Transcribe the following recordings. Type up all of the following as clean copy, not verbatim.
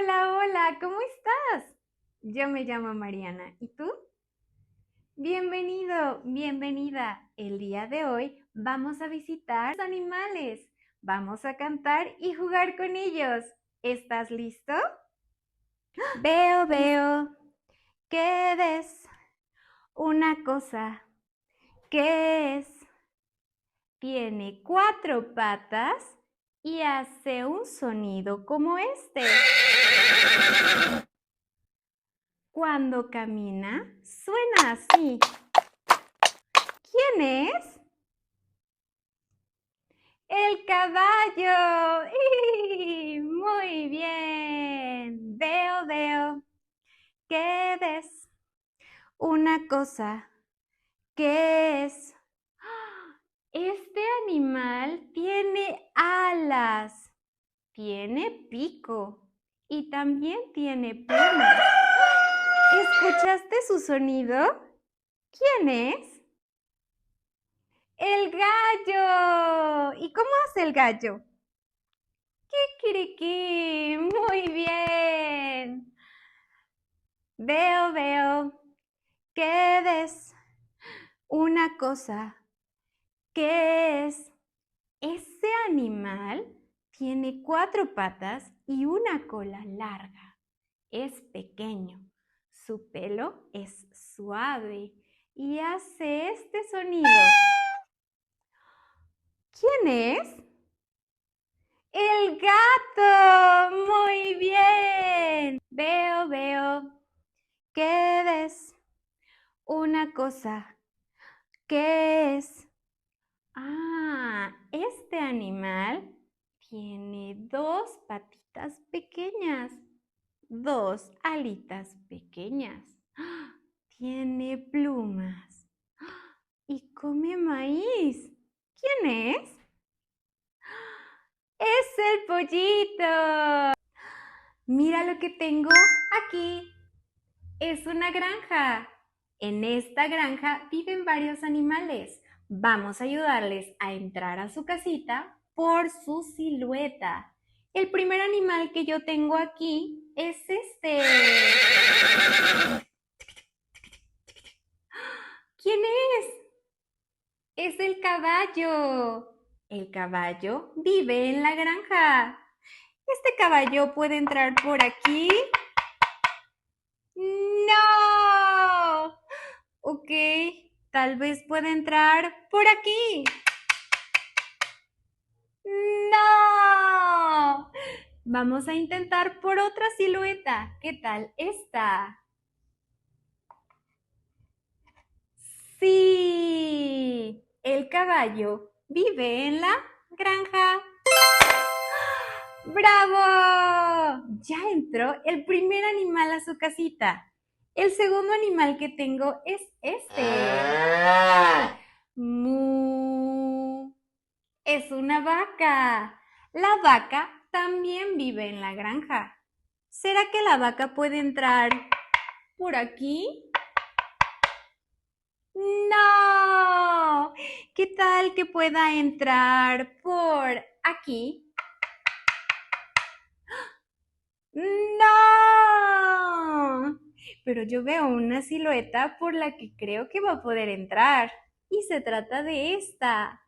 Hola, hola, ¿cómo estás? Yo me llamo Mariana. ¿Y tú? Bienvenido, bienvenida. El día de hoy vamos a visitar los animales. Vamos a cantar y jugar con ellos. ¿Estás listo? Veo, ¿qué ves? Una cosa. ¿Qué es? Tiene 4 patas y hace un sonido como este. Cuando camina, suena así. ¿Quién es? El caballo. Muy bien. Veo. ¿Qué ves? Una cosa. ¿Qué es? Este animal tiene alas, tiene pico y también tiene plumas. ¿Escuchaste su sonido? ¿Quién es? El gallo. ¿Y cómo hace el gallo? Kikiriki. Muy bien. Veo. ¿Qué ves? Una cosa. ¿Qué es? Ese animal tiene 4 patas y una cola larga. Es pequeño. Su pelo es suave y hace este sonido. ¿Quién es? El gato. Muy bien. Veo. ¿Qué ves? Una cosa. ¿Qué es? Este animal tiene 2 patitas pequeñas, 2 alitas pequeñas. Tiene plumas y come maíz. ¿Quién es? ¡Es el pollito! Mira lo que tengo aquí. Es una granja. En esta granja viven varios animales. Vamos a ayudarles a entrar a su casita por su silueta. El primer animal que yo tengo aquí es este. ¿Quién es? Es el caballo. El caballo vive en la granja. Este caballo puede entrar por aquí. ¡No! Ok, tal vez puede entrar por aquí. ¡No! Vamos a intentar por otra silueta. ¿Qué tal esta? Sí, el caballo vive en la granja. ¡Bravo! Ya entró el primer animal a su casita. El segundo animal que tengo es este. ¡Mu! Es una vaca. La vaca también vive en la granja. ¿Será que la vaca puede entrar por aquí? ¡No! ¿Qué tal que pueda entrar por aquí? ¡No! Pero yo veo una silueta por la que creo que va a poder entrar. Y se trata de esta.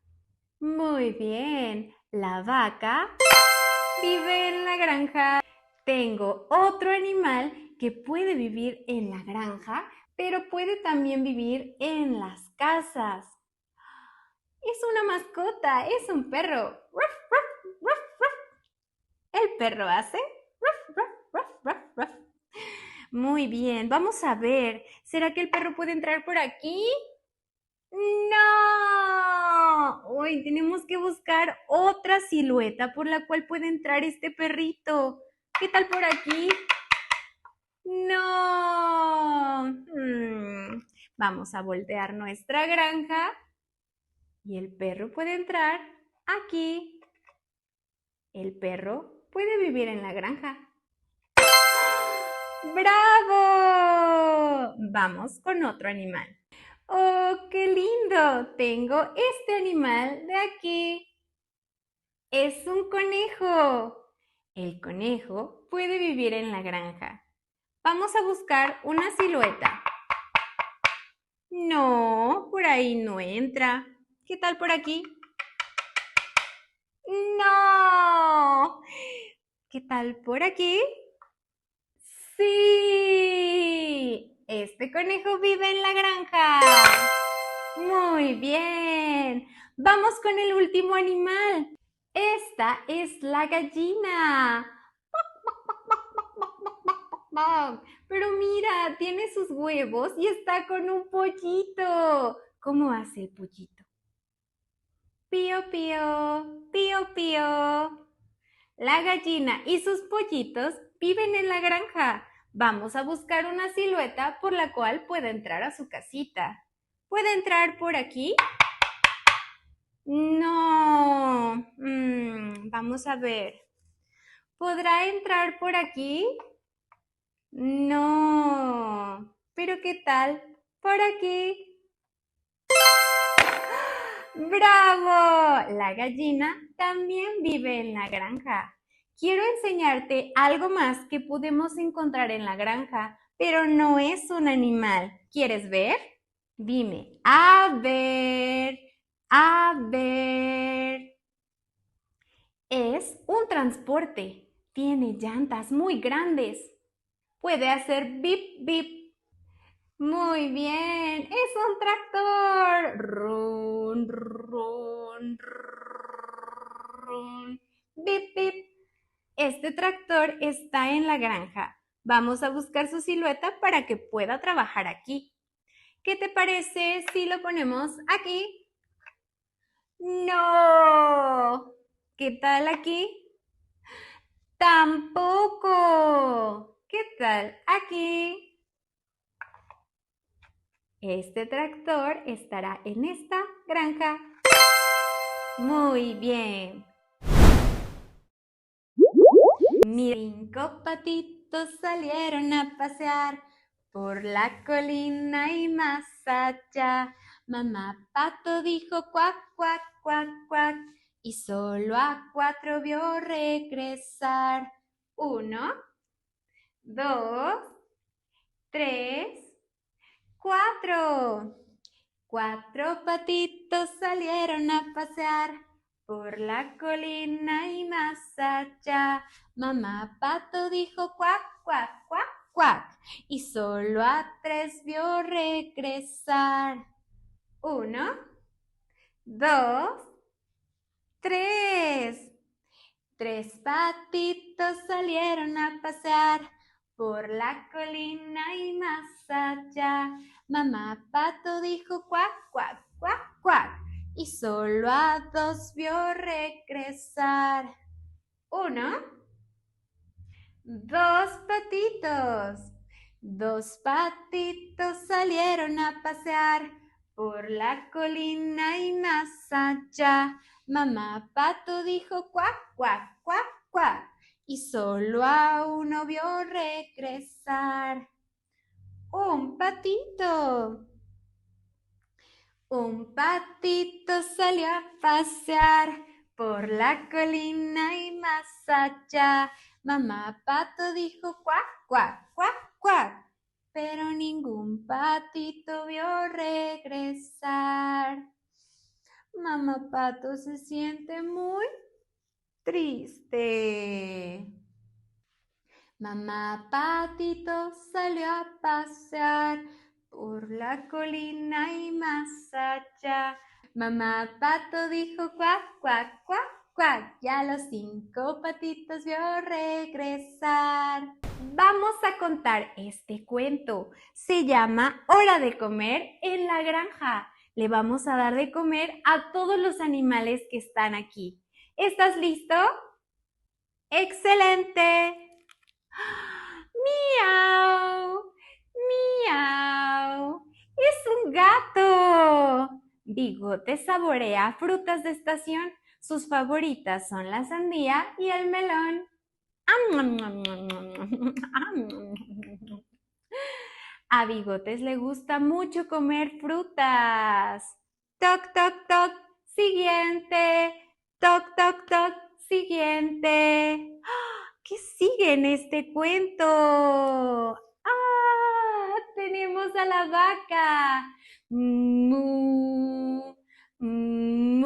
Muy bien. La vaca vive en la granja. Tengo otro animal que puede vivir en la granja, pero puede también vivir en las casas. Es una mascota, es un perro. Ruff, ruff, ruff, ruff. El perro hace ruff, ruff, ruff, ruff, ruff. Muy bien, vamos a ver. ¿Será que el perro puede entrar por aquí? ¡No! Hoy tenemos que buscar otra silueta por la cual puede entrar este perrito. ¿Qué tal por aquí? ¡No! Vamos a voltear nuestra granja y el perro puede entrar aquí. El perro puede vivir en la granja. ¡Bravo! Vamos con otro animal. ¡Oh, qué lindo! Tengo este animal de aquí. Es un conejo. El conejo puede vivir en la granja. Vamos a buscar una silueta. No, por ahí no entra. ¿Qué tal por aquí? No. ¿Qué tal por aquí? Sí. Este conejo vive en la granja. Muy bien. Vamos con el último animal. Esta es la gallina. Pero mira, tiene sus huevos y está con un pollito. ¿Cómo hace el pollito? Pío, pío, pío, pío. La gallina y sus pollitos viven en la granja. Vamos a buscar una silueta por la cual pueda entrar a su casita. ¿Puede entrar por aquí? No. Vamos a ver. ¿Podrá entrar por aquí? No. ¿Pero qué tal? Por aquí. ¡Bravo! La gallina también vive en la granja. Quiero enseñarte algo más que podemos encontrar en la granja, pero no es un animal. ¿Quieres ver? Dime, a ver, a ver. Es un transporte. Tiene llantas muy grandes. Puede hacer bip, bip. Muy bien, es un tractor. Run, run, run. Bip, bip. Este tractor está en la granja. Vamos a buscar su silueta para que pueda trabajar aquí. ¿Qué te parece si lo ponemos aquí? No. ¿Qué tal aquí? Tampoco. ¿Qué tal aquí? Este tractor estará en esta granja. Muy bien. Mis 5 patitos salieron a pasear por la colina y más allá. Mamá pato dijo cuac, cuac, cuac, cuac, y solo a 4 vio regresar. 1, 2, 3, 4. 4 patitos salieron a pasear por la colina y más allá. Mamá pato dijo cuac, cuac, cuac, cuac, y solo a 3 vio regresar. 1, 2, 3. 3 patitos salieron a pasear por la colina y más allá. Mamá pato dijo cuac, cuac, cuac, cuac, y solo a 2 vio regresar. 1, 2 patitos. 2 patitos salieron a pasear por la colina y más allá. Mamá pato dijo cuac, cuac, cuac, cuac, y solo a 1 vio regresar. Un patito. Un patito salió a pasear por la colina y más allá. Mamá pato dijo cuac, cuac, cuac, cuac, pero ningún patito vio regresar. Mamá pato se siente muy triste. Mamá patito salió a pasear por la colina y más allá. Mamá pato dijo cuac, cuac, cuac, cuac, ya los 5 patitos vio regresar. Vamos a contar este cuento. Se llama Hora de comer en la granja. Le vamos a dar de comer a todos los animales que están aquí. ¿Estás listo? ¡Excelente! ¡Miau! ¡Miau! ¡Es un gato! Bigote saborea frutas de estación. Sus favoritas son la sandía y el melón. A Bigotes le gusta mucho comer frutas. Toc, toc, toc, siguiente. Toc, toc, toc, siguiente. ¿Qué sigue en este cuento? ¡Ah! Tenemos a la vaca. Mu, mu.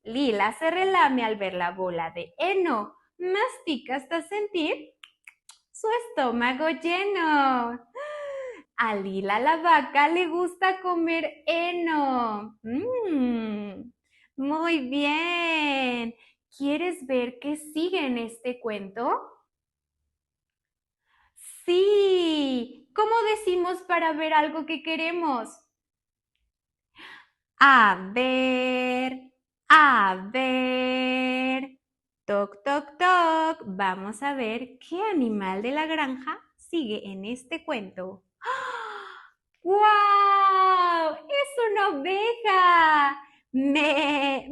Lila se relame al ver la bola de heno. Mastica hasta sentir su estómago lleno. A Lila la vaca le gusta comer heno. Muy bien. ¿Quieres ver qué sigue en este cuento? Sí. ¿Cómo decimos para ver algo que queremos? A ver, a ver. Toc, toc, toc. Vamos a ver qué animal de la granja sigue en este cuento. ¡Guau! ¡Es una oveja! Me.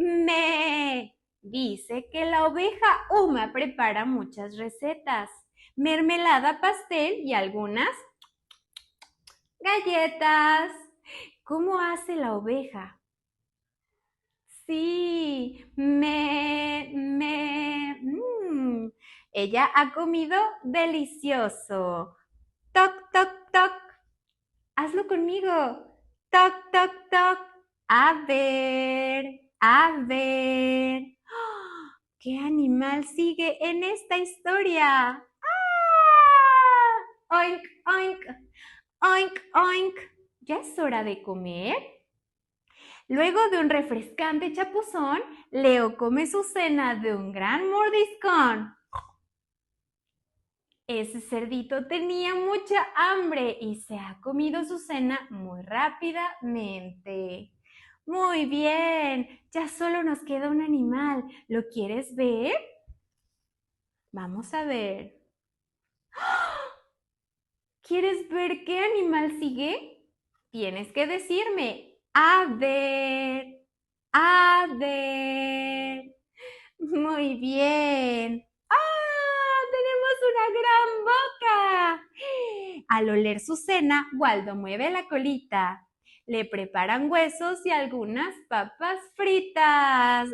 Dice que la oveja Uma prepara muchas recetas. Mermelada, pastel y algunas galletas. ¿Cómo hace la oveja? Sí, Ella ha comido delicioso. Toc, toc, toc. Hazlo conmigo. Toc, toc, toc. A ver, a ver. ¡Oh! ¿Qué animal sigue en esta historia? ¡Ah! Oink, oink, oink, oink. ¿Ya es hora de comer? Luego de un refrescante chapuzón, Leo come su cena de un gran mordiscón. Ese cerdito tenía mucha hambre y se ha comido su cena muy rápidamente. Muy bien, ya solo nos queda un animal. ¿Lo quieres ver? Vamos a ver. ¿Quieres ver qué animal sigue? Tienes que decirme. A ver, a ver. Muy bien. ¡Ah! ¡Tenemos una gran boca! Al oler su cena, Waldo mueve la colita. Le preparan huesos y algunas papas fritas.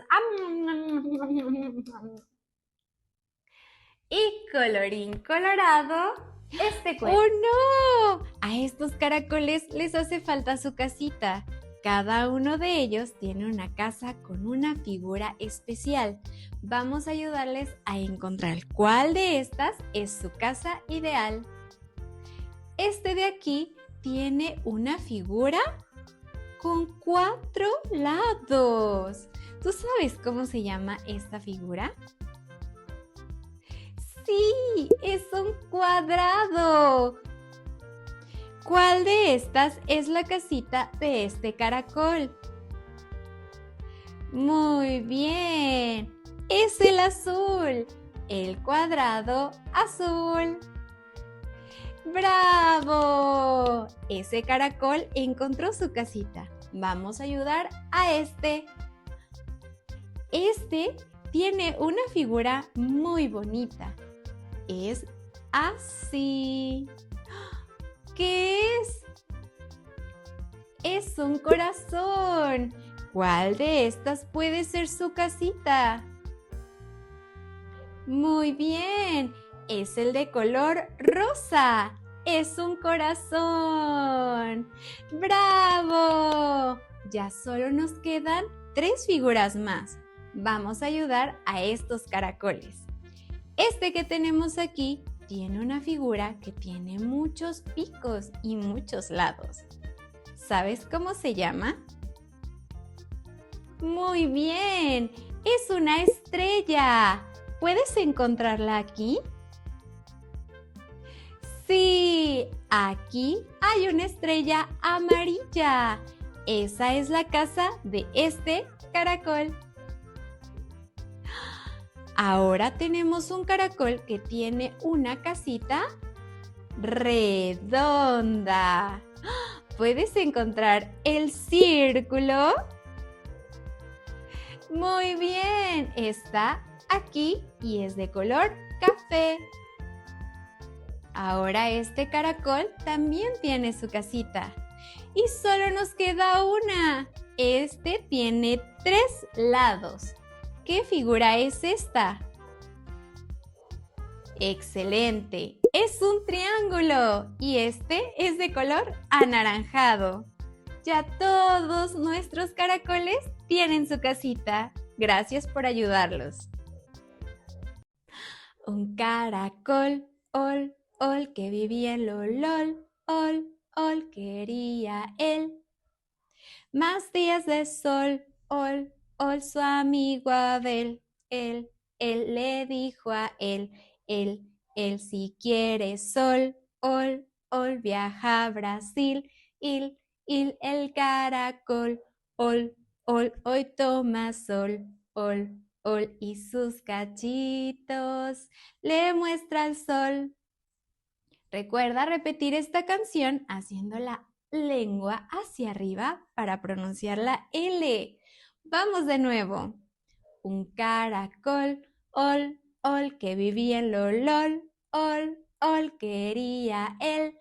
Y colorín colorado, este cuento. ¡Oh, no! A estos caracoles les hace falta su casita. Cada uno de ellos tiene una casa con una figura especial. Vamos a ayudarles a encontrar cuál de estas es su casa ideal. Este de aquí tiene una figura con 4 lados. ¿Tú sabes cómo se llama esta figura? Sí, es un cuadrado. ¿Cuál de estas es la casita de este caracol? Muy bien, es el azul, el cuadrado azul. ¡Bravo! Ese caracol encontró su casita. Vamos a ayudar a este. Este tiene una figura muy bonita. Es así. ¿Qué es? Es un corazón. ¿Cuál de estas puede ser su casita? Muy bien, es el de color rosa. Es un corazón. ¡Bravo! Ya solo nos quedan 3 figuras más. Vamos a ayudar a estos caracoles. Este que tenemos aquí tiene una figura que tiene muchos picos y muchos lados. ¿Sabes cómo se llama? Muy bien, es una estrella. ¿Puedes encontrarla aquí? Sí, aquí hay una estrella amarilla. Esa es la casa de este caracol. Ahora tenemos un caracol que tiene una casita redonda. ¿Puedes encontrar el círculo? Muy bien, está aquí y es de color café. Ahora este caracol también tiene su casita. Y solo nos queda una. Este tiene 3 lados. ¿Qué figura es esta? ¡Excelente! Es un triángulo y este es de color anaranjado. Ya todos nuestros caracoles tienen su casita. Gracias por ayudarlos. Un caracol, ol, ol, que vivía en Lolol, ol, ol, quería él. Más días de sol, ol, ol, su amigo Abel, él le dijo a él, si quiere sol, ol, ol, viaja a Brasil, el caracol, ol, hoy toma sol, ol, y sus cachitos le muestra el sol. Recuerda repetir esta canción haciendo la lengua hacia arriba para pronunciar la L. Vamos de nuevo. Un caracol, ol, ol, que vivía en Lolol, ol, ol, quería él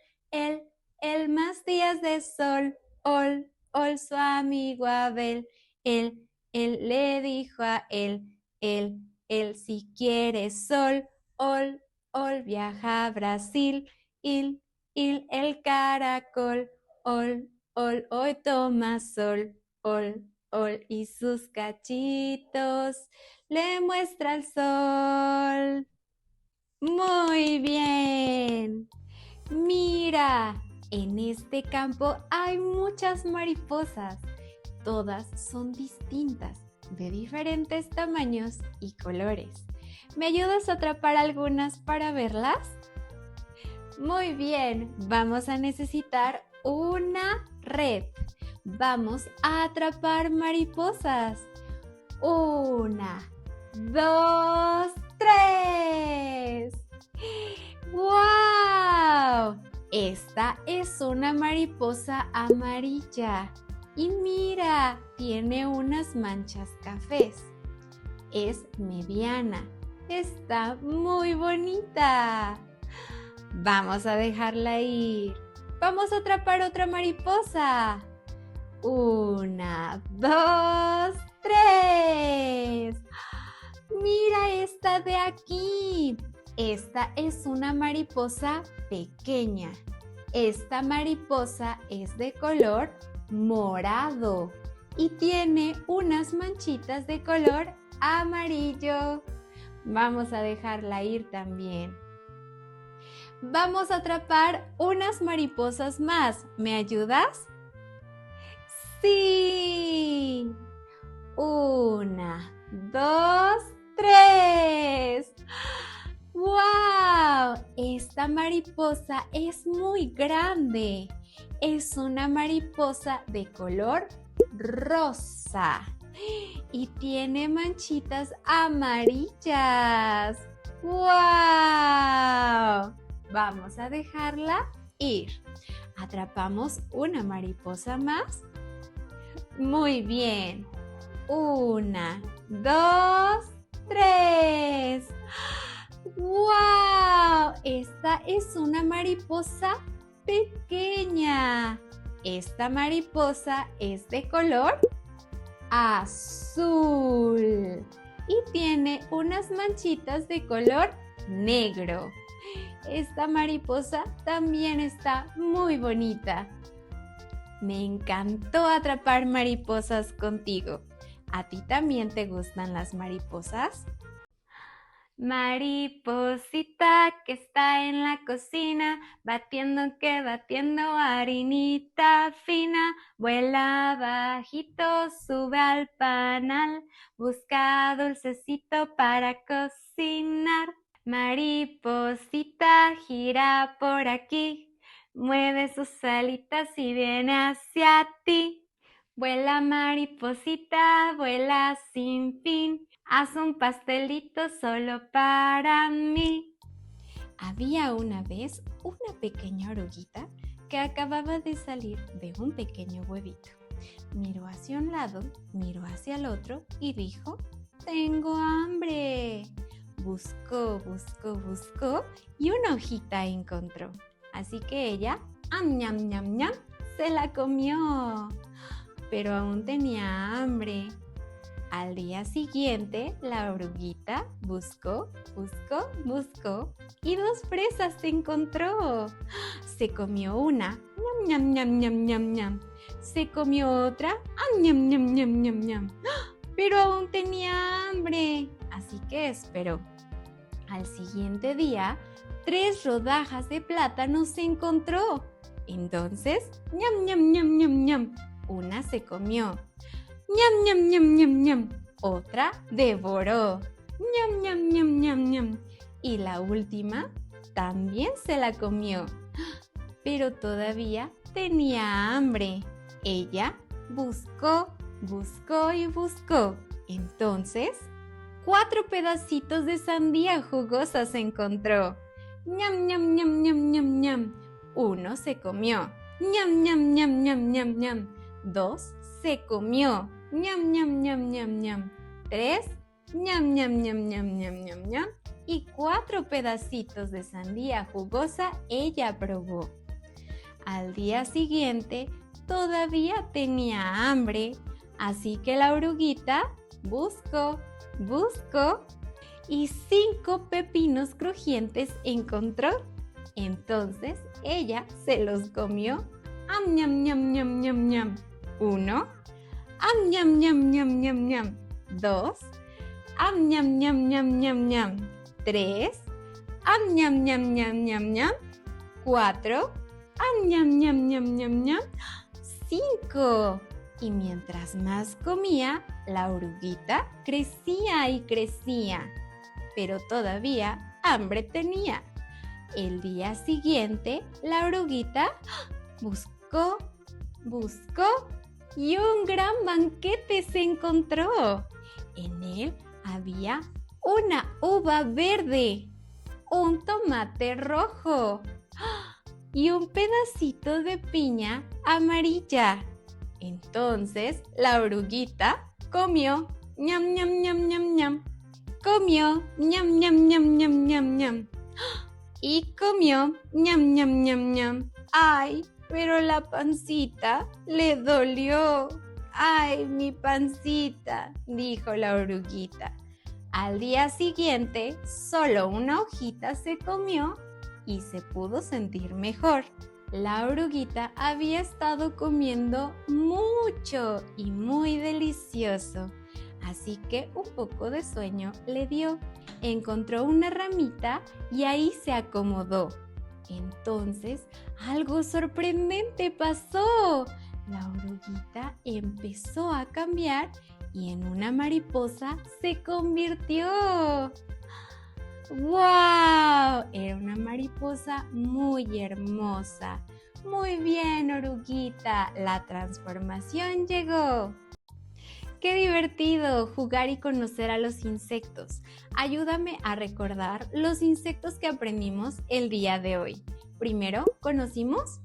más días de sol, ol, su amigo Abel, él le dijo a él, si quiere sol, ol, viaja a Brasil, el caracol, ol, hoy toma sol, ol, y sus cachitos le muestra el sol. Muy bien. Mira, en este campo hay muchas mariposas. Todas son distintas, de diferentes tamaños y colores. ¿Me ayudas a atrapar algunas para verlas? Muy bien, vamos a necesitar una red. Vamos a atrapar mariposas. 1, 2, 3. ¡Wow! Esta es una mariposa amarilla. Y mira, tiene unas manchas cafés. Es mediana. Está muy bonita. Vamos a dejarla ir. Vamos a atrapar otra mariposa. 1, 2, 3. Mira esta de aquí. Esta es una mariposa pequeña. Esta mariposa es de color morado y tiene unas manchitas de color amarillo. Vamos a dejarla ir también. Vamos a atrapar unas mariposas más. ¿Me ayudas? ¡Sí! 1, 2, 3. ¡Wow! Esta mariposa es muy grande. Es una mariposa de color rosa y tiene manchitas amarillas. ¡Wow! Vamos a dejarla ir. Atrapamos una mariposa más. Muy bien. 1, 2, 3. ¡Wow! Esta es una mariposa pequeña. Esta mariposa es de color azul y tiene unas manchitas de color negro. Esta mariposa también está muy bonita. Me encantó atrapar mariposas contigo. ¿A ti también te gustan las mariposas? Mariposita que está en la cocina, batiendo harinita fina, vuela bajito, sube al panal, busca dulcecito para cocinar. Mariposita gira por aquí, mueve sus alitas y viene hacia ti. Vuela mariposita, vuela sin fin, haz un pastelito solo para mí. Había una vez una pequeña oruguita que acababa de salir de un pequeño huevito. Miró hacia un lado, miró hacia el otro y dijo, ¡tengo hambre! Buscó y una hojita encontró. Así que ella, ñam, ñam, ñam, se la comió. Pero aún tenía hambre. Al día siguiente, la oruguita buscó, buscó, buscó y 2 fresas se encontró. Se comió una, ñam, ñam, ñam, ñam, ñam. Se comió otra, ñam, ñam, ñam, ñam, ñam. Pero aún tenía hambre, así que esperó. Al siguiente día, 3 rodajas de plátano se encontró. Entonces, ñam, ñam, ñam, ñam, ñam. Una se comió. Ñam, ñam, ñam, ñam, ñam. Otra devoró. Ñam, ñam, ñam, ñam, ñam. Y la última también se la comió. Pero todavía tenía hambre. Ella buscó, buscó y buscó. Entonces, 4 pedacitos de sandía jugosa se encontró. Ñam, ñam, ñam, ñam, ñam, ñam. Uno se comió. Ñam, ñam, ñam, ñam, ñam, ñam. 2 se comió. Ñam, ñam, ñam, ñam, ñam. 3, ñam, ñam, ñam, ñam, ñam, ñam, ñam. Y 4 pedacitos de sandía jugosa ella probó. Al día siguiente todavía tenía hambre, así que la oruguita buscó, buscó y 5 pepinos crujientes encontró. Entonces ella se los comió. ¡Am, ñam, ñam, ñam, ñam, ñam! 1, ¡am, ñam, ñam, ñam, ñam, ñam! 2, ¡am, ñam, ñam, ñam, ñam, ñam! 3, ¡am, ñam, ñam, ñam, ñam, ñam! 4, ¡am, ñam, ñam, ñam, ñam, ñam! 5. Y mientras más comía, la oruguita crecía y crecía, pero todavía hambre tenía. El día siguiente, la oruguita buscó, buscó y un gran banquete se encontró. En él había una uva verde, un tomate rojo y un pedacito de piña amarilla. Entonces la oruguita comió, ñam, ñam, ñam, ñam, ñam. Comió, ñam, ñam, ñam, ñam, ñam, ñam. Y comió, ñam, ñam, ñam, ñam. ¡Ay! Pero la pancita le dolió. ¡Ay, mi pancita!, dijo la oruguita. Al día siguiente, solo una hojita se comió y se pudo sentir mejor. La oruguita había estado comiendo mucho y muy delicioso, así que un poco de sueño le dio. Encontró una ramita y ahí se acomodó. Entonces, algo sorprendente pasó. La oruguita empezó a cambiar y en una mariposa se convirtió. ¡Wow! Era una mariposa muy hermosa. Muy bien, oruguita, la transformación llegó. ¡Qué divertido jugar y conocer a los insectos! Ayúdame a recordar los insectos que aprendimos el día de hoy. Primero, conocimos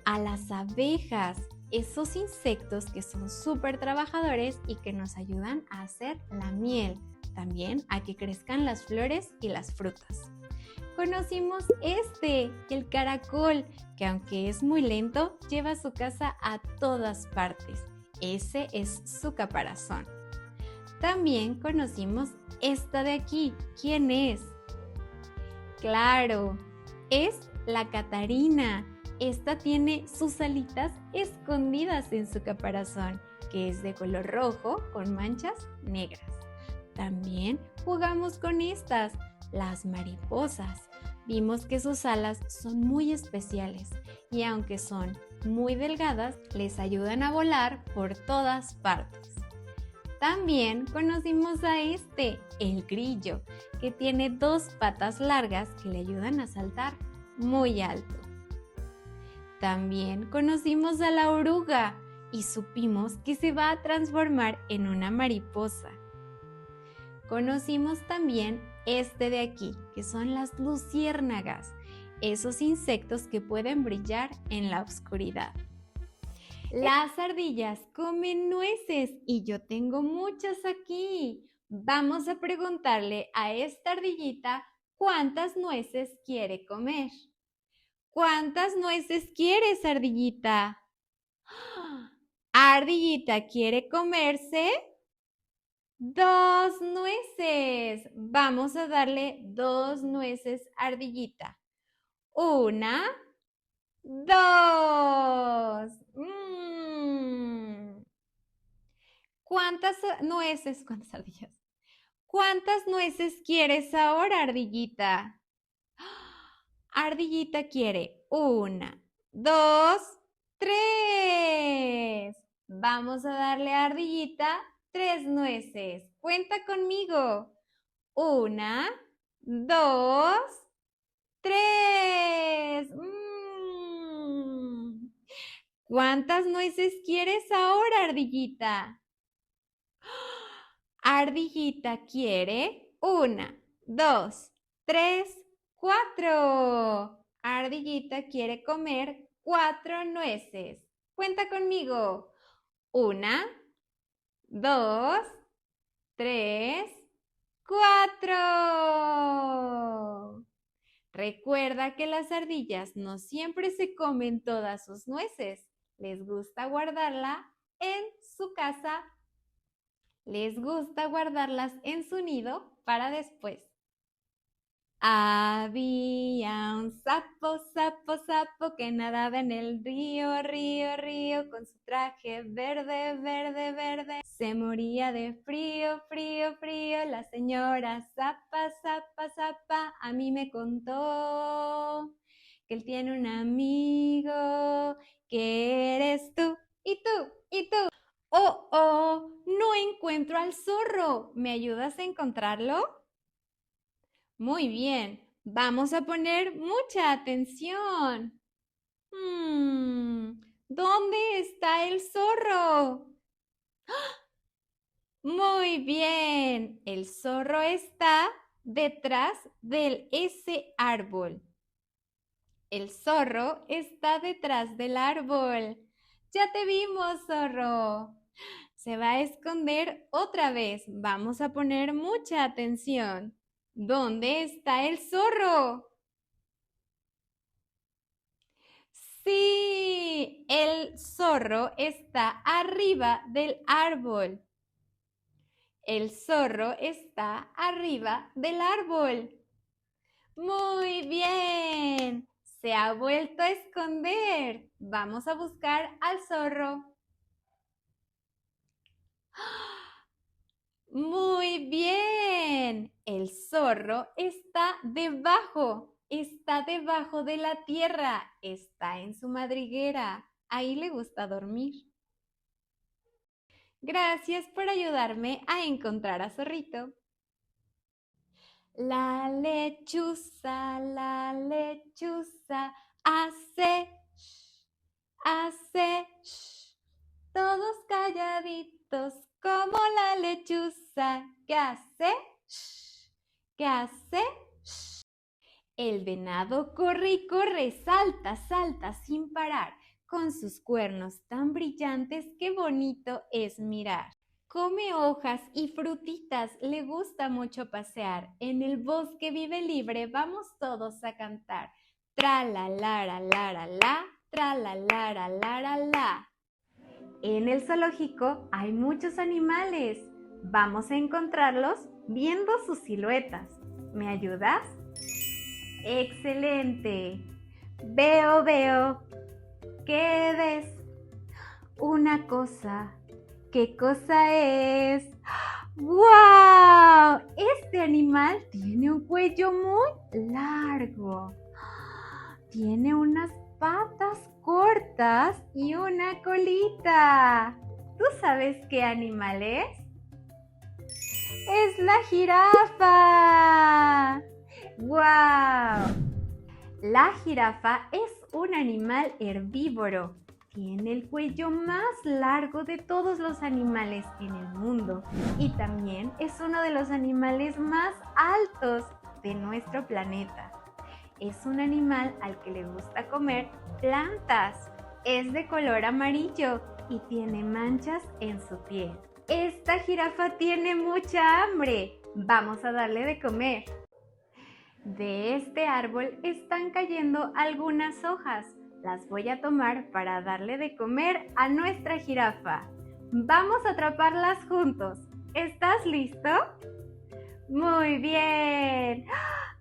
a las abejas, esos insectos que son súper trabajadores y que nos ayudan a hacer la miel. También a que crezcan las flores y las frutas. Conocimos el caracol, que aunque es muy lento, lleva su casa a todas partes. Ese es su caparazón. También conocimos esta de aquí. ¿Quién es? Claro, es la catarina. Esta tiene sus alitas escondidas en su caparazón, que es de color rojo con manchas negras. También jugamos con estas, las mariposas. Vimos que sus alas son muy especiales y aunque son muy delgadas, les ayudan a volar por todas partes. También conocimos a el grillo, que tiene 2 patas largas que le ayudan a saltar muy alto. También conocimos a la oruga y supimos que se va a transformar en una mariposa. Conocimos también de aquí, que son las luciérnagas, esos insectos que pueden brillar en la oscuridad. Las ardillas comen nueces y yo tengo muchas aquí. Vamos a preguntarle a esta ardillita cuántas nueces quiere comer. ¿Cuántas nueces quieres, ardillita? Ardillita quiere comerse 2 nueces. Vamos a darle 2 nueces a Ardillita. 1, 2. ¿Cuántas nueces? ¿Cuántas ardillas? ¿Cuántas nueces quieres ahora, Ardillita? Ardillita quiere 1, 2, 3. Vamos a darle a Ardillita 3 nueces. Cuenta conmigo. 1, 2, 3. ¿Cuántas nueces quieres ahora, Ardillita? Ardillita quiere 1, 2, 3, 4. Ardillita quiere comer 4 nueces. Cuenta conmigo. 1, 2, 3, 4. Recuerda que las ardillas no siempre se comen todas sus nueces. Les gusta guardarla en su casa. Les gusta guardarlas en su nido para después. Había un sapo, sapo, sapo que nadaba en el río, río, río, con su traje verde, verde, verde. Se moría de frío, frío, frío. La señora Zapa, Zapa, Zapa a mí me contó que él tiene un amigo que eres tú, y tú, y tú. Oh, oh, no encuentro al zorro. ¿Me ayudas a encontrarlo? Muy bien, vamos a poner mucha atención. ¿Dónde está el zorro? Muy bien, el zorro está detrás de ese árbol. El zorro está detrás del árbol. Ya te vimos, zorro. Se va a esconder otra vez. Vamos a poner mucha atención. ¿Dónde está el zorro? Sí, el zorro está arriba del árbol. El zorro está arriba del árbol. Muy bien. Se ha vuelto a esconder. Vamos a buscar al zorro. Muy bien. El zorro está debajo de la tierra, está en su madriguera. Ahí le gusta dormir. Gracias por ayudarme a encontrar a Zorrito. La lechuza hace hace todos calladitos como la lechuza. ¿Qué hace? ¿Qué hace? El venado corre y corre, salta, salta sin parar, con sus cuernos tan brillantes que bonito es mirar. Come hojas y frutitas, le gusta mucho pasear. En el bosque vive libre, vamos todos a cantar. Tra la lara lara la, tra la lara lara la. En el zoológico hay muchos animales. Vamos a encontrarlos viendo sus siluetas. ¿Me ayudas? ¡Excelente! Veo, veo. ¿Qué ves? Una cosa. ¿Qué cosa es? ¡Wow! Este animal tiene un cuello muy largo. Tiene unas patas cortas y una colita. ¿Tú sabes qué animal es? ¡Es la jirafa! ¡Wow! La jirafa es un animal herbívoro. Tiene el cuello más largo de todos los animales en el mundo y también es uno de los animales más altos de nuestro planeta. Es un animal al que le gusta comer plantas. Es de color amarillo y tiene manchas en su piel. Esta jirafa tiene mucha hambre. Vamos a darle de comer. De este árbol están cayendo algunas hojas. Las voy a tomar para darle de comer a nuestra jirafa. Vamos a atraparlas juntos. ¿Estás listo? Muy bien.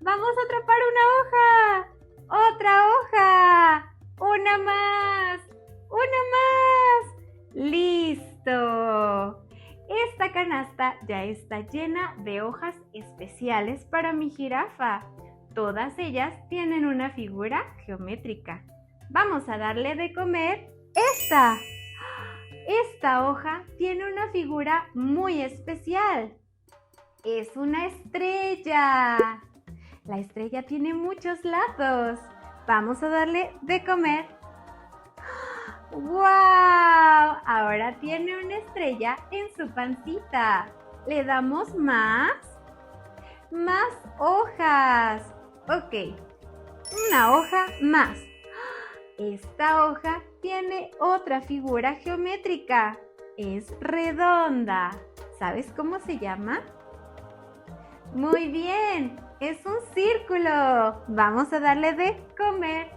Vamos a atrapar una hoja. Otra hoja. Una más. Una más. ¡Listo! Esta canasta ya está llena de hojas especiales para mi jirafa. Todas ellas tienen una figura geométrica. Vamos a darle de comer esta. Esta hoja tiene una figura muy especial. Es una estrella. La estrella tiene muchos lados. Vamos a darle de comer. ¡Wow! Ahora tiene una estrella en su pancita. ¿Le damos más? Más hojas. Ok, una hoja más. Esta hoja tiene otra figura geométrica. Es redonda. ¿Sabes cómo se llama? Muy bien, es un círculo. Vamos a darle de comer.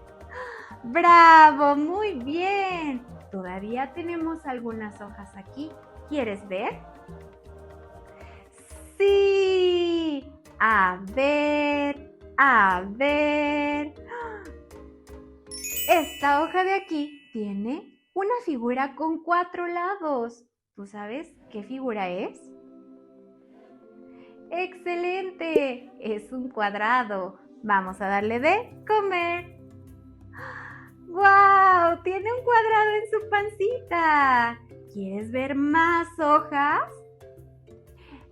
¡Bravo! Muy bien. Todavía tenemos algunas hojas aquí. ¿Quieres ver? ¡Sí! A ver, a ver. Esta hoja de aquí tiene una figura con 4 lados. ¿Tú sabes qué figura es? ¡Excelente! Es un cuadrado. Vamos a darle de comer. ¡Wow! Tiene un cuadrado en su pancita. ¿Quieres ver más hojas?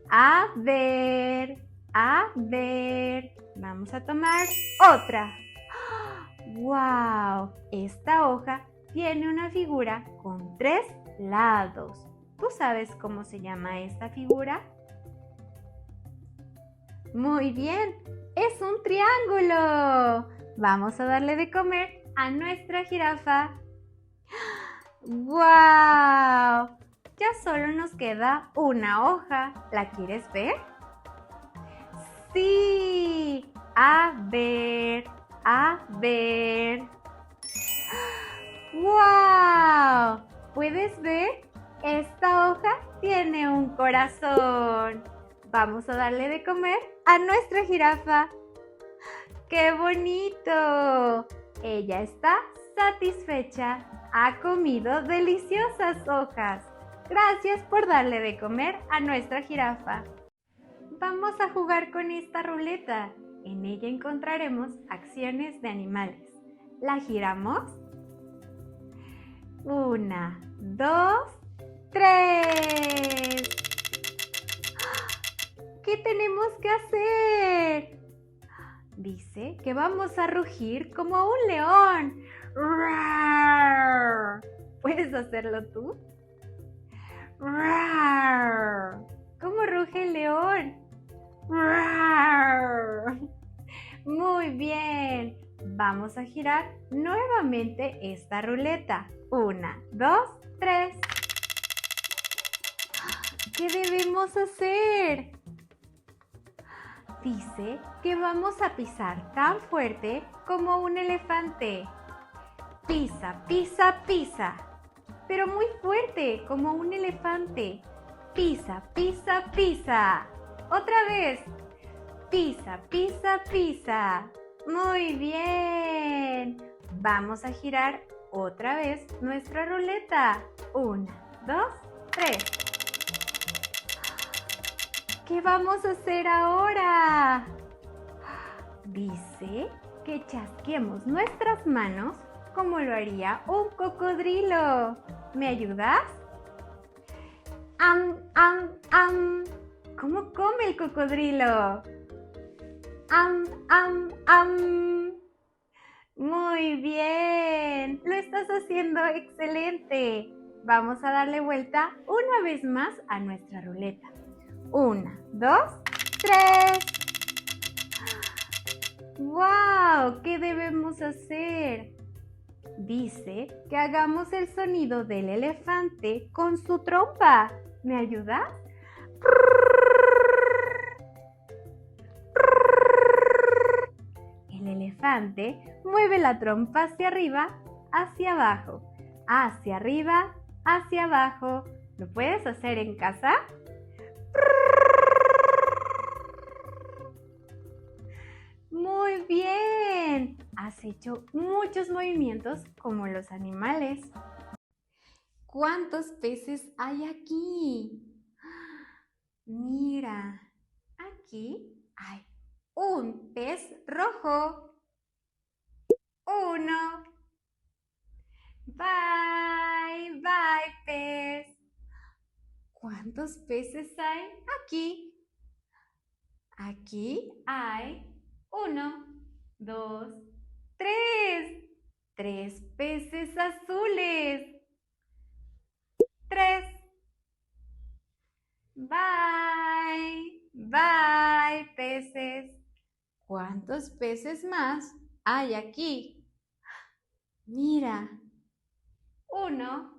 A ver, a ver. Vamos a tomar otra. ¡Wow! Esta hoja tiene una figura con 3 lados. ¿Tú sabes cómo se llama esta figura? Muy bien, es un triángulo. Vamos a darle de comer a nuestra jirafa. ¡Wow! Ya solo nos queda una hoja. ¿La quieres ver? ¡Sí! A ver, a ver. ¡Wow! ¿Puedes ver? Esta hoja tiene un corazón. Vamos a darle de comer a nuestra jirafa. ¡Qué bonito! Ella está satisfecha. Ha comido deliciosas hojas. Gracias por darle de comer a nuestra jirafa. Vamos a jugar con esta ruleta. En ella encontraremos acciones de animales. ¿La giramos? 1, 2, 3. ¿Qué tenemos que hacer? Dice que vamos a rugir como un león. ¡Rar! ¿Puedes hacerlo tú? ¡Rar! ¿Cómo ruge el león? ¡Rar! Muy bien. Vamos a girar nuevamente esta ruleta. 1, 2, 3. ¿Qué debemos hacer? Dice que vamos a pisar tan fuerte como un elefante. Pisa, pisa, pisa. Pero muy fuerte como un elefante. Pisa, pisa, pisa. Otra vez. Pisa, pisa, pisa. Muy bien. Vamos a girar otra vez nuestra ruleta. 1, 2, 3. ¿Qué vamos a hacer ahora? Dice que chasquemos nuestras manos como lo haría un cocodrilo. ¿Me ayudas? ¡Am, am, am! ¿Cómo come el cocodrilo? ¡Am, am, am! Muy bien, lo estás haciendo excelente. Vamos a darle vuelta una vez más a nuestra ruleta. 1, 2, 3. ¡Wow! ¿Qué debemos hacer? Dice que hagamos el sonido del elefante con su trompa. ¿Me ayudas? El elefante mueve la trompa hacia arriba, hacia abajo, hacia arriba, hacia abajo. ¿Lo puedes hacer en casa? Muy bien. Has hecho muchos movimientos como los animales. ¿Cuántos peces hay aquí? Mira, aquí hay un pez rojo. Uno. Bye, bye, pez. ¿Cuántos peces hay aquí? Aquí hay uno, dos, tres. Tres peces azules. Tres. Bye, bye, peces. ¿Cuántos peces más hay aquí? Mira. Uno,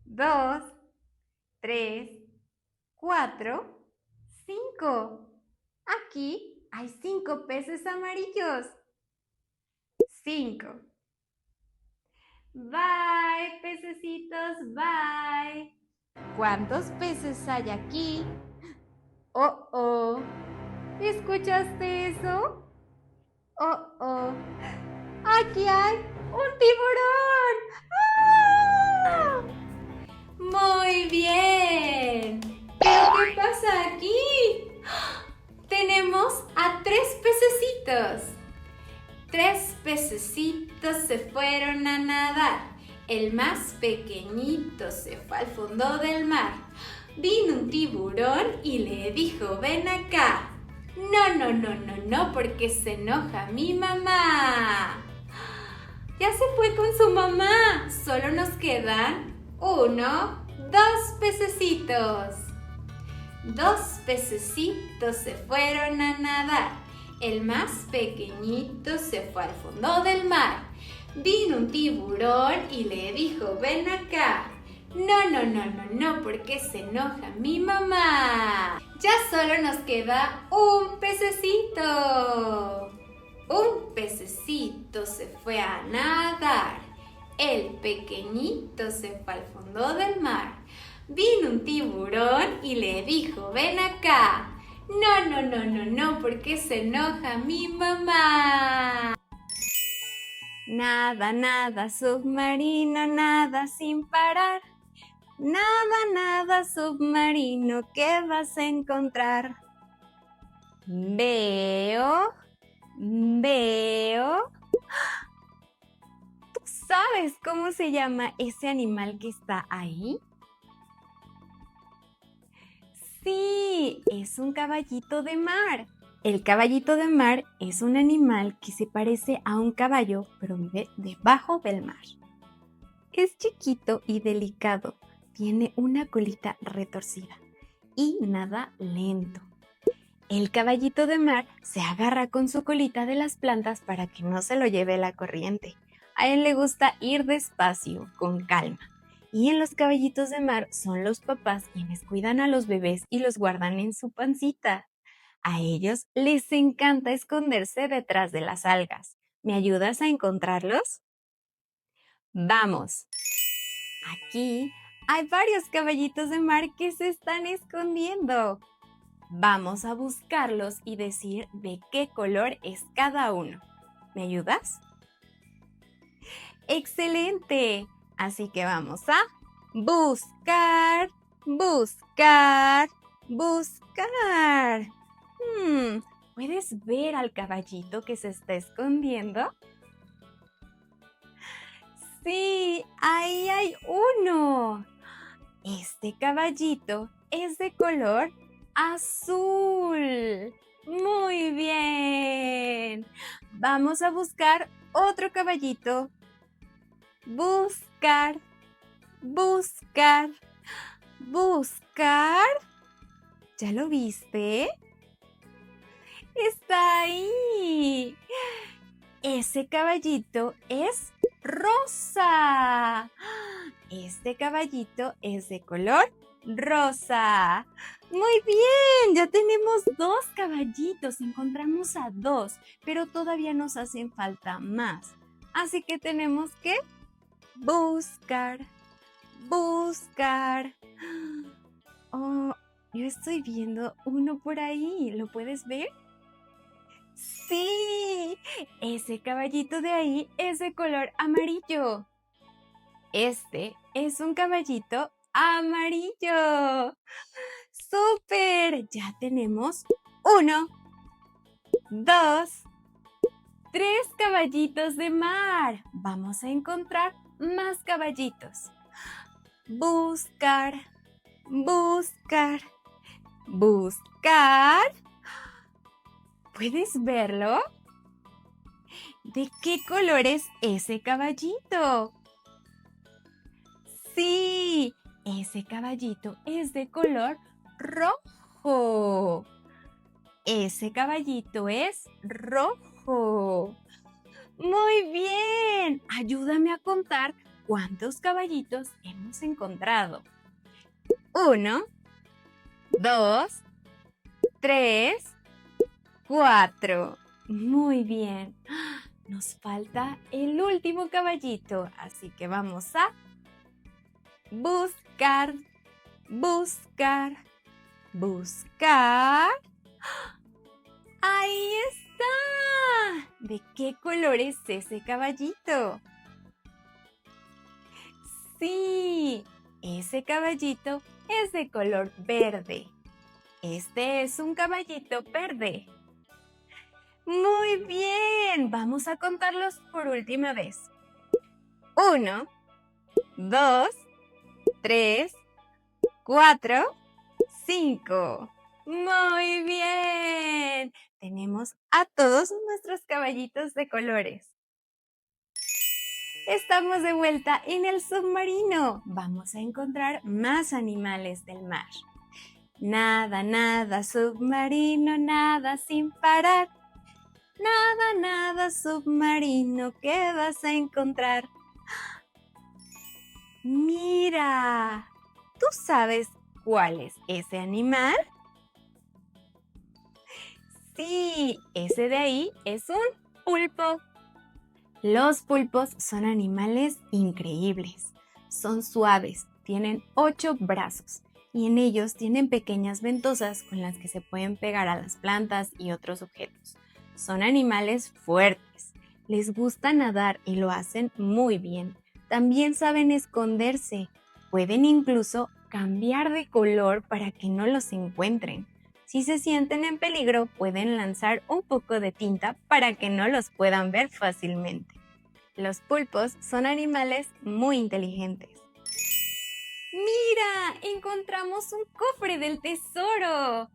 dos, tres, cuatro, cinco. Aquí hay 5 peces amarillos. 5. Bye, pececitos, bye. ¿Cuántos peces hay aquí? Oh, oh. ¿Escuchaste eso? Oh, oh. Aquí hay un tiburón. ¡Ah! Muy bien. ¿Pero qué pasa aquí? Tenemos a 3 pececitos. 3 pececitos se fueron a nadar. El más pequeñito se fue al fondo del mar. Vino un tiburón y le dijo, ven acá. No, no, no, no, no, porque se enoja mi mamá. Ya se fue con su mamá. Solo nos quedan 1, 2 pececitos. 2 pececitos se fueron a nadar. El más pequeñito se fue al fondo del mar. Vino un tiburón y le dijo, ven acá. No, no, no, no, no, porque se enoja mi mamá. Ya solo nos queda un pececito. Un pececito se fue a nadar. El pequeñito se fue al fondo del mar. Vino un tiburón y le dijo, ven acá. No, no, no, no, no, porque se enoja mi mamá. Nada, nada, submarino, nada sin parar. Nada, nada, submarino, ¿qué vas a encontrar? Veo. ¿Tú sabes cómo se llama ese animal que está ahí? Sí, es un caballito de mar. El caballito de mar es un animal que se parece a un caballo, pero vive debajo del mar. Es chiquito y delicado, tiene una colita retorcida y nada lento. El caballito de mar se agarra con su colita de las plantas para que no se lo lleve la corriente. A él le gusta ir despacio, con calma. Y en los caballitos de mar son los papás quienes cuidan a los bebés y los guardan en su pancita. A ellos les encanta esconderse detrás de las algas. ¿Me ayudas a encontrarlos? ¡Vamos! Aquí hay varios caballitos de mar que se están escondiendo. Vamos a buscarlos y decir de qué color es cada uno. ¿Me ayudas? ¡Excelente! Así que vamos a buscar, buscar, buscar. ¿Puedes ver al caballito que se está escondiendo? Sí, ahí hay uno. Este caballito es de color azul. Muy bien. Vamos a buscar otro caballito. Buscar, buscar, buscar. ¿Ya lo viste? Está ahí. Ese caballito es rosa. Este caballito es de color rosa. Muy bien, ya tenemos 2 caballitos. Encontramos a 2, pero todavía nos hacen falta más. Así que tenemos que buscar, buscar. Oh, Yo estoy viendo uno por ahí. ¿Lo puedes ver? Sí, ese caballito de ahí es de color amarillo. Este es un caballito amarillo. ¡Súper! Ya tenemos 1, 2, 3 caballitos de mar. Vamos a encontrar más caballitos. Buscar, buscar, buscar. ¿Puedes verlo? ¿De qué color es ese caballito? Sí, ese caballito es de color rojo. Ese caballito es rojo. Muy bien. Ayúdame a contar cuántos caballitos hemos encontrado. 1, 2, 3, 4. Muy bien. Nos falta el último caballito, así que vamos a buscar, buscar, buscar. ¡Ahí está! ¿De qué color es ese caballito? Sí, ese caballito es de color verde. Este es un caballito verde. Muy bien, vamos a contarlos por última vez. 1, 2, 3, 4, 5. Muy bien. Tenemos a todos nuestros caballitos de colores. Estamos de vuelta en el submarino. Vamos a encontrar más animales del mar. Nada, nada, submarino, nada sin parar. Nada, nada, submarino, ¿qué vas a encontrar? Mira, ¿tú sabes cuál es ese animal? Sí, ese de ahí es un pulpo. Los pulpos son animales increíbles. Son suaves, tienen 8 brazos y en ellos tienen pequeñas ventosas con las que se pueden pegar a las plantas y otros objetos. Son animales fuertes, les gusta nadar y lo hacen muy bien. También saben esconderse, pueden incluso cambiar de color para que no los encuentren. Si se sienten en peligro, pueden lanzar un poco de tinta para que no los puedan ver fácilmente. Los pulpos son animales muy inteligentes. ¡Mira! ¡Encontramos un cofre del tesoro!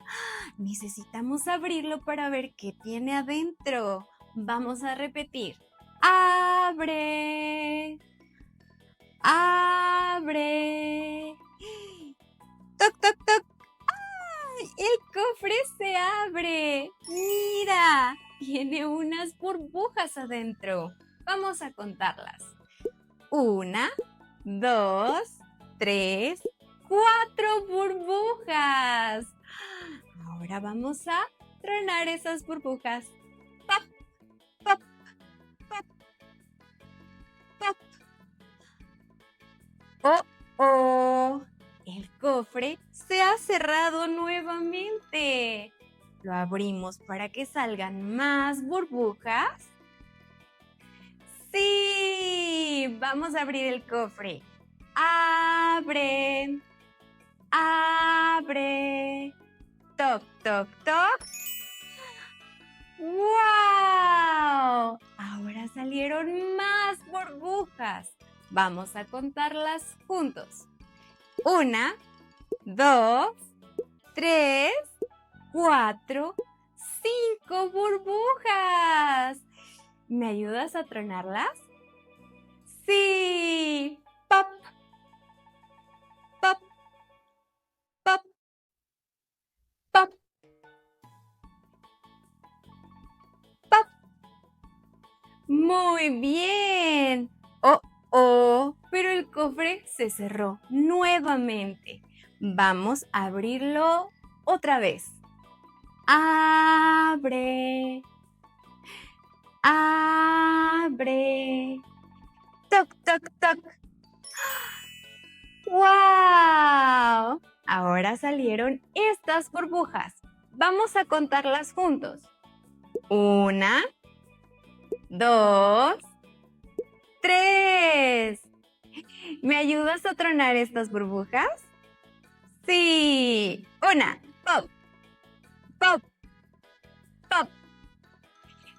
Necesitamos abrirlo para ver qué tiene adentro. Vamos a repetir. ¡Abre! ¡Abre! ¡Toc, toc, toc! ¡Ay! ¡El cofre se abre! ¡Mira! Tiene unas burbujas adentro. Vamos a contarlas. 1, 2, 3, 4 burbujas. Ahora vamos a tronar esas burbujas. ¡Pop, pop, pop, pop! ¡Oh, oh! El cofre se ha cerrado nuevamente. Lo abrimos para que salgan más burbujas. ¡Sí! Vamos a abrir el cofre. ¡Abre! ¡Abre! ¡Toc, toc, toc! ¡Wow! Ahora salieron más burbujas. Vamos a contarlas juntos. 1, 2, 3, 4, 5 burbujas. ¿Me ayudas a tronarlas? ¡Sí! ¡Pop! ¡Pop! ¡Pop! ¡Pop! ¡Pop! ¡Muy bien! ¡Oh, oh! Pero el cofre se cerró nuevamente. Vamos a abrirlo otra vez. ¡Abre! ¡Abre! ¡Toc, toc, toc! ¡Wow! Ahora salieron estas burbujas. Vamos a contarlas juntos. 1, 2, 3. ¿Me ayudas a tronar estas burbujas? Sí. 1, pop, pop, pop.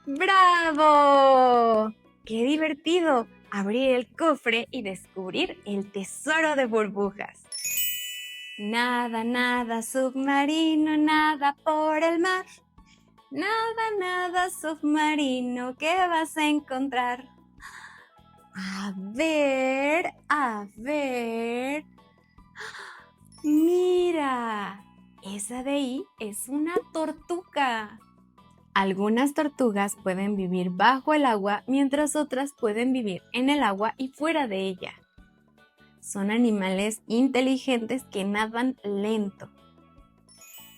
¡Bravo! ¡Qué divertido! Abrir el cofre y descubrir el tesoro de burbujas. Nada, nada, submarino, nada por el mar. Nada, nada, submarino, ¿qué vas a encontrar? A ver, a ver. Mira, esa de ahí es una tortuga. Algunas tortugas pueden vivir bajo el agua, mientras otras pueden vivir en el agua y fuera de ella. Son animales inteligentes que nadan lento.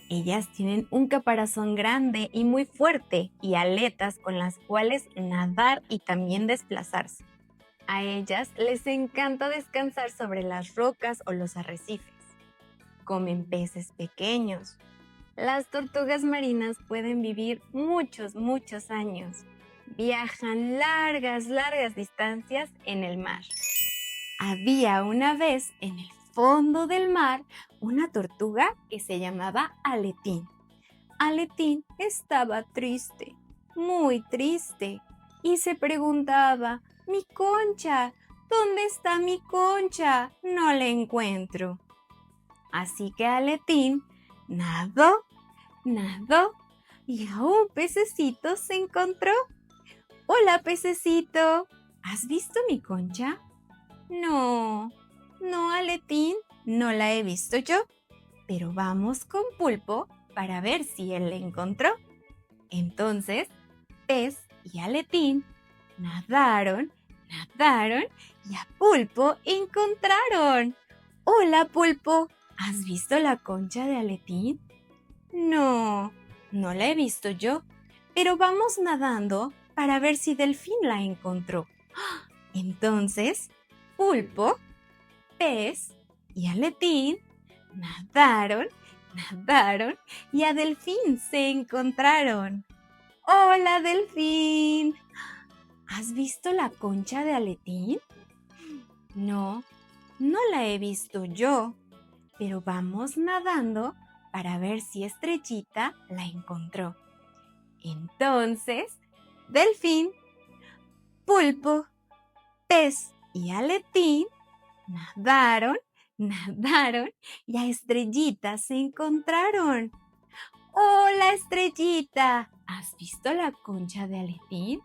Ellas tienen un caparazón grande y muy fuerte y aletas con las cuales nadar y también desplazarse. A ellas les encanta descansar sobre las rocas o los arrecifes. Comen peces pequeños. Las tortugas marinas pueden vivir muchos años. Viajan largas distancias en el mar. Había una vez en el fondo del mar una tortuga que se llamaba Aletín. Aletín estaba triste, muy triste, y se preguntaba: «Mi concha, ¿dónde está mi concha? No la encuentro». Así que Aletín nadó y a un pececito se encontró. «Hola, pececito, ¿has visto mi concha?» No, Aletín, no la he visto yo, pero vamos con Pulpo para ver si él la encontró. Entonces, Pez y Aletín nadaron y a Pulpo encontraron. «Hola, Pulpo, ¿has visto la concha de Aletín?» No la he visto yo, pero vamos nadando para ver si Delfín la encontró. Entonces, Pulpo, Pez y Aletín nadaron y a Delfín se encontraron. «Hola, Delfín, ¿has visto la concha de Aletín?» No la he visto yo, pero vamos nadando para ver si Estrellita la encontró. Entonces, Delfín, Pulpo, Pez y Aletín nadaron y a Estrellita se encontraron. «Hola, Estrellita, ¿has visto la concha de Aletín?»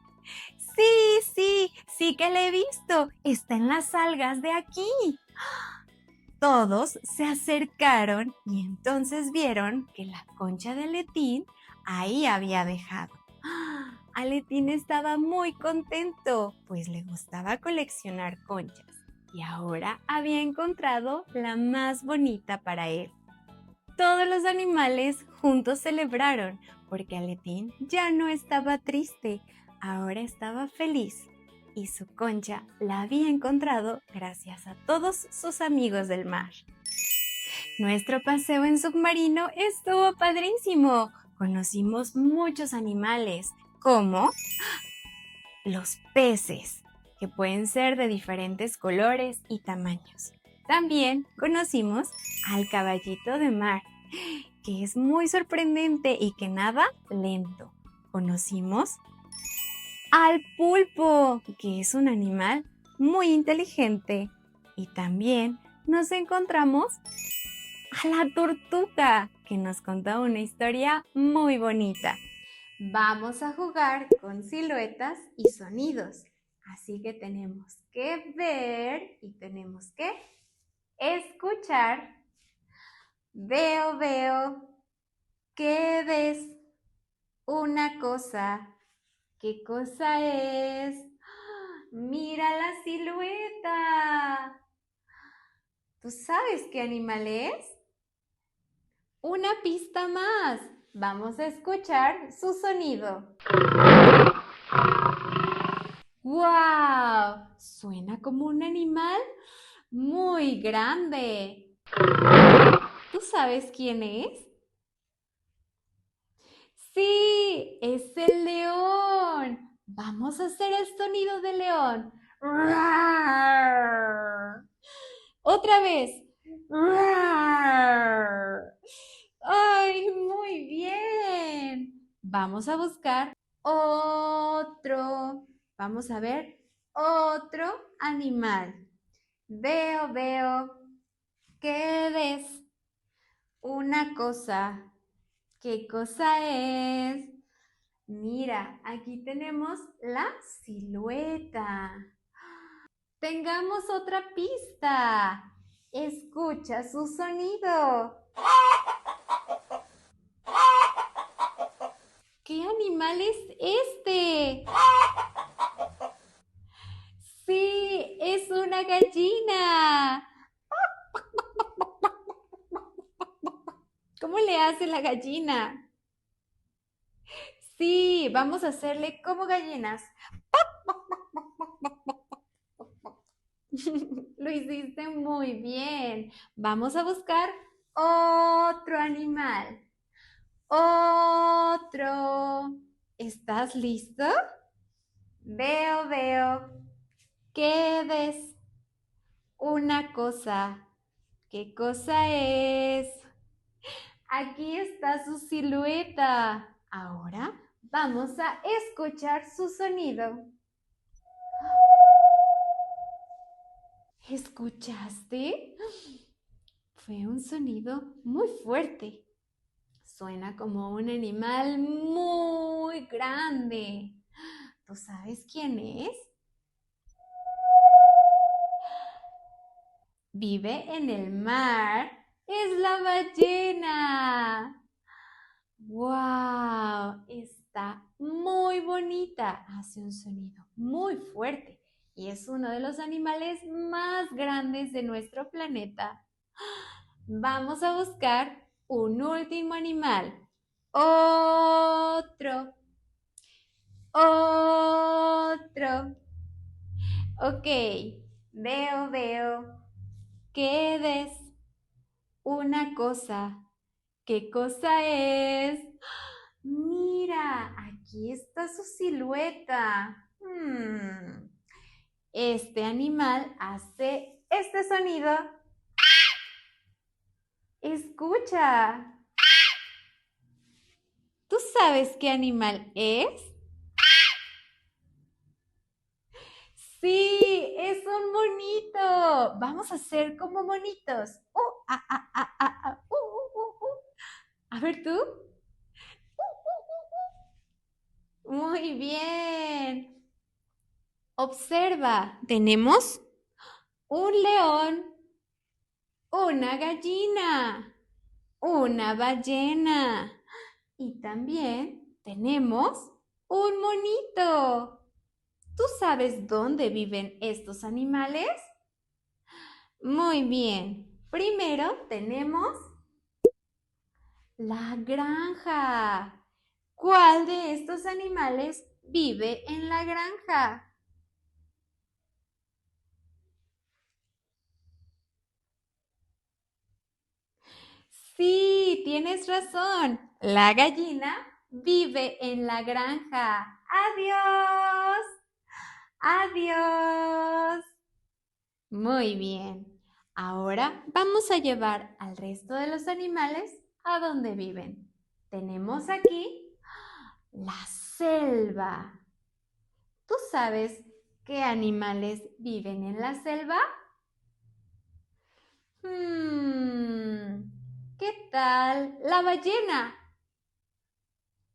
Sí que la he visto. Está en las algas de aquí». Todos se acercaron y entonces vieron que la concha de Aletín ahí había dejado. Aletín estaba muy contento, pues le gustaba coleccionar conchas y ahora había encontrado la más bonita para él. Todos los animales juntos celebraron porque Aletín ya no estaba triste, ahora estaba feliz y su concha la había encontrado gracias a todos sus amigos del mar. Nuestro paseo en submarino estuvo padrísimo. Conocimos muchos animales, como los peces, que pueden ser de diferentes colores y tamaños. También conocimos al caballito de mar, que es muy sorprendente y que nada lento. Conocimos al pulpo, que es un animal muy inteligente. Y también nos encontramos a la tortuga, que nos contó una historia muy bonita. Vamos a jugar con siluetas y sonidos. Así que tenemos que ver y tenemos que escuchar. Veo. ¿Qué ves? Una cosa. ¿Qué cosa es? ¡Mira la silueta! ¿Tú sabes qué animal es? Una pista más. Vamos a escuchar su sonido. ¡Wow! Suena como un animal muy grande. ¿Tú sabes quién es? Sí, es el león. Vamos a hacer el sonido de león. ¡Rar! Otra vez. ¡Rar! ¡Ay, muy bien! Vamos a buscar otro. Vamos a ver otro animal. Veo. ¿Qué ves? Una cosa. ¿Qué cosa es? Mira, aquí tenemos la silueta. Tengamos otra pista. Escucha su sonido. ¿Qué animal es este? Sí, es una gallina. ¿Cómo le hace la gallina? Sí, vamos a hacerle como gallinas. Lo hiciste muy bien. Vamos a buscar otro animal. Otro. ¿Estás listo? Veo. ¿Qué ves? Una cosa. ¿Qué cosa es? Aquí está su silueta. Ahora vamos a escuchar su sonido. ¿Escuchaste? Fue un sonido muy fuerte. Suena como un animal muy grande. ¿Tú sabes quién es? Vive en el mar. Es la ballena. ¡Wow! Está muy bonita. Hace un sonido muy fuerte y es uno de los animales más grandes de nuestro planeta. Vamos a buscar un último animal. Otro. Otro. Ok. Veo. ¿Qué ves? Una cosa. ¿Qué cosa es? Mira, aquí está su silueta. Este animal hace este sonido. Escucha. ¿Tú sabes qué animal es? Sí, es un monito. Vamos a hacer como monitos. A ver tú. Muy bien. Observa, tenemos un león, una gallina, una ballena y también tenemos un monito. ¿Tú sabes dónde viven estos animales? Muy bien. Primero tenemos la granja. ¿Cuál de estos animales vive en la granja? Sí, tienes razón. La gallina vive en la granja. Adiós. Adiós. Muy bien. Ahora vamos a llevar al resto de los animales a donde viven. Tenemos aquí la selva. ¿Tú sabes qué animales viven en la selva? ¿Qué tal la ballena?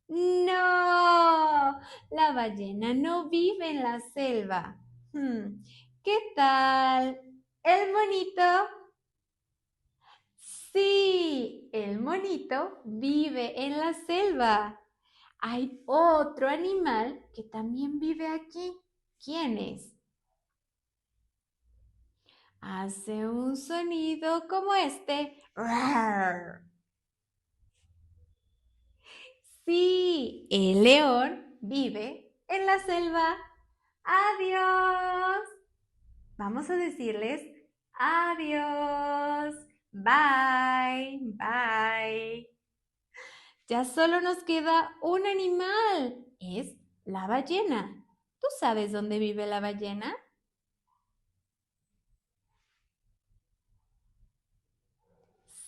No, la ballena no vive en la selva. ¿Qué tal el monito? Sí, el monito vive en la selva. Hay otro animal que también vive aquí. ¿Quién es? Hace un sonido como este. ¡Rar! Sí, el león vive en la selva. Adiós. Vamos a decirles adiós. Bye, bye. Ya solo nos queda un animal. Es la ballena. ¿Tú sabes dónde vive la ballena?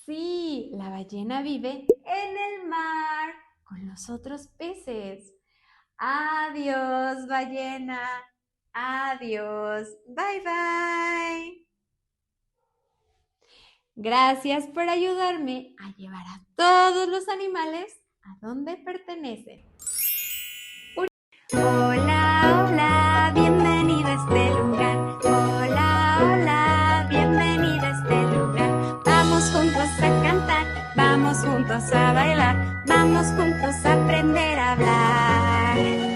Sí, la ballena vive en el mar con los otros peces. Adiós, ballena. Adiós. Bye, bye. Gracias por ayudarme a llevar a todos los animales a donde pertenecen. Hola, hola, bienvenido a este lugar. Hola, hola, bienvenido a este lugar. Vamos juntos a cantar, vamos juntos a bailar, vamos juntos a aprender a hablar.